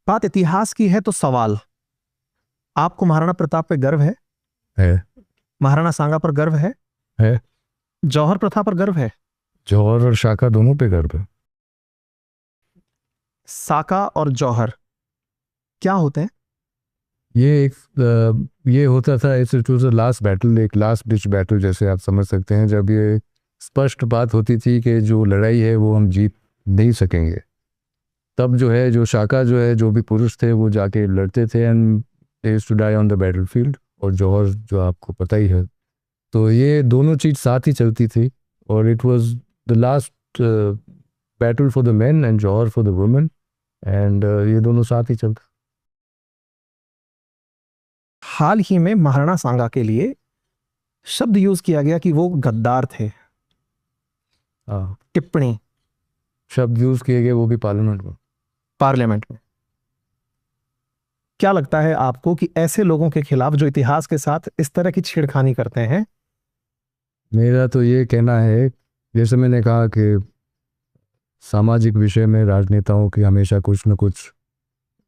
बात इतिहास की है तो सवाल, आपको महाराणा प्रताप पे गर्व है? महाराणा सांगा पर गर्व है? जौहर प्रताप पर गर्व है? जौहर और शाका दोनों पे गर्व है। साका और जौहर क्या होते हैं? ये होता था, it was a last battle, एक लास्ट डिच बैटल जैसे आप समझ सकते हैं, जब ये स्पष्ट बात होती थी कि जो लड़ाई है वो हम जीत नहीं सकेंगे, तब जो है जो शाका जो है, जो भी पुरुष थे वो जाके लड़ते थे and they used to die on the battlefield. और जौहर जो आपको पता ही है, तो ये दोनों चीज़ साथ ही चलती थी। और it was the last battle for the men and jauhar for the women, and ये दोनों साथ ही चलते। हाल ही में महाराणा सांगा के लिए शब्द यूज किया गया कि वो गद्दार थे। टिप्पणी शब्द यूज किए गए, वो भी पार्लियामेंट में। क्या लगता है आपको कि ऐसे लोगों के खिलाफ जो इतिहास के साथ इस तरह की छेड़खानी करते हैं? मेरा तो ये कहना है, जैसे मैंने कहा कि सामाजिक विषय में राजनेताओं की हमेशा कुछ न कुछ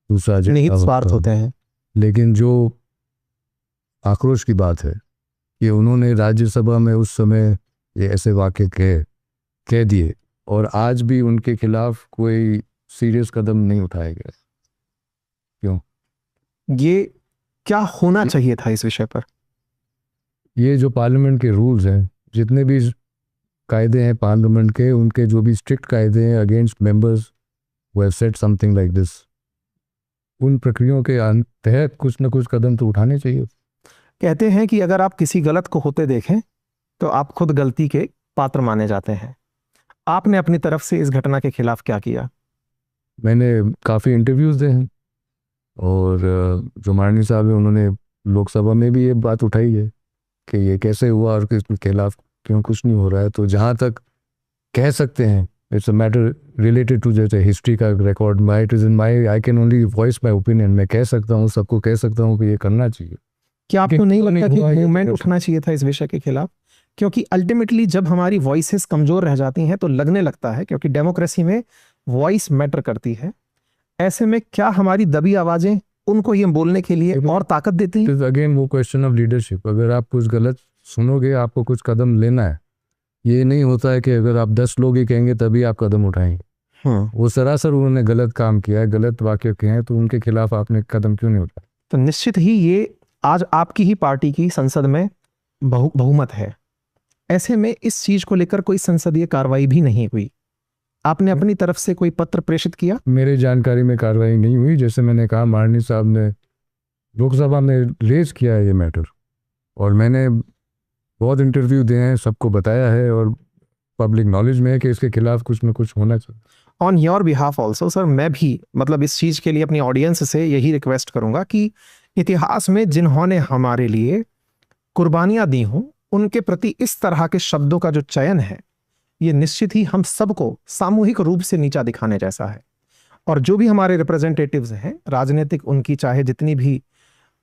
दूसरा निहित स्वार्थ होते हैं, लेकिन जो आक्रोश की बात है कि उन्होंने राज्यसभा में उस समय ये ऐसे वाक्य कह दिए और आज भी उनके खिलाफ कोई सीरियस कदम नहीं उठाया गया। क्यों? ये क्या होना चाहिए था इस विषय पर? ये जो पार्लियामेंट के रूल्स हैं, जितने भी कायदे हैं पार्लियामेंट के, उनके जो भी स्ट्रिक्ट कायदे हैं against members who have said something like this, उन प्रक्रियाओं के तहत कुछ न कुछ कदम तो उठाने चाहिए। कहते हैं कि अगर आप किसी गलत को होते देखें तो आप खुद गलती के पात्र माने जाते हैं। आपने अपनी तरफ से इस घटना के खिलाफ क्या किया? मैंने काफ़ी इंटरव्यूज़ दिए हैं और जो माननीय साहब है उन्होंने लोकसभा में भी ये बात उठाई है कि ये कैसे हुआ और किसके खिलाफ क्यों कुछ नहीं हो रहा है। तो जहाँ तक कह सकते हैं, it's a matter related to जैसे हिस्ट्री का record, my it is in my, I can only voice my opinion. मैं कह सकता हूँ, सबको कह सकता हूँ कि ये करना चाहिए। क्या आपको नहीं लगता कि मूवमेंट उठना चाहिए था इस विषय के खिलाफ? क्योंकि अल्टीमेटली जब हमारी वॉइसेस कमजोर रह जाती हैं तो लगने लगता है, क्योंकि डेमोक्रेसी में वॉइस मैटर करती है, ऐसे में क्या हमारी दबी आवाजें उनको ये बोलने के लिए और ताकत देती हैं? अगेन वो क्वेश्चन ऑफ लीडरशिप। अगर आप कुछ गलत सुनोगे, आपको कुछ कदम लेना है। ये नहीं होता है कि अगर आप 10 लोग ही कहेंगे तभी आप कदम उठाएंगे। वो सरासर उन्होंने गलत काम किया है, गलत वाक्य किए हैं, तो उनके खिलाफ आपने कदम क्यों नहीं उठाया? तो निश्चित ही ये आज आपकी ही पार्टी की संसद में बहुमत है। ऐसे में इस चीज को लेकर कोई संसदीय कार्रवाई भी नहीं हुई। आपने अपनी तरफ से कोई पत्र प्रेषित किया? मेरे जानकारी में कार्रवाई नहीं हुई। जैसे मैंने कहा, माननीय साहब ने लोकसभा में रेज किया है ये मैटर और मैंने बहुत इंटरव्यू दिए हैं, सबको बताया है और पब्लिक नॉलेज में है कि इसके खिलाफ कुछ न कुछ होना चाहिए। On your behalf also sir, मैं भी इस चीज के लिए अपनी ऑडियंस से यही रिक्वेस्ट करूंगा कि इतिहास में जिन्होंने हमारे लिए कुर्बानियां दी हों, उनके प्रति इस तरह के शब्दों का जो चयन है, ये निश्चित ही हम सबको सामूहिक रूप से नीचा दिखाने जैसा है। और जो भी हमारे रिप्रेजेंटेटिव्स हैं राजनीतिक, उनकी चाहे जितनी भी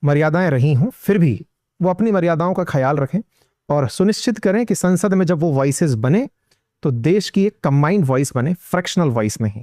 मर्यादाएं रही हों, फिर भी वो अपनी मर्यादाओं का ख्याल रखें और सुनिश्चित करें कि संसद में जब वो वॉइसेस बने तो देश की एक कंबाइंड वॉइस बने, फ्रैक्शनल वॉइस नहीं।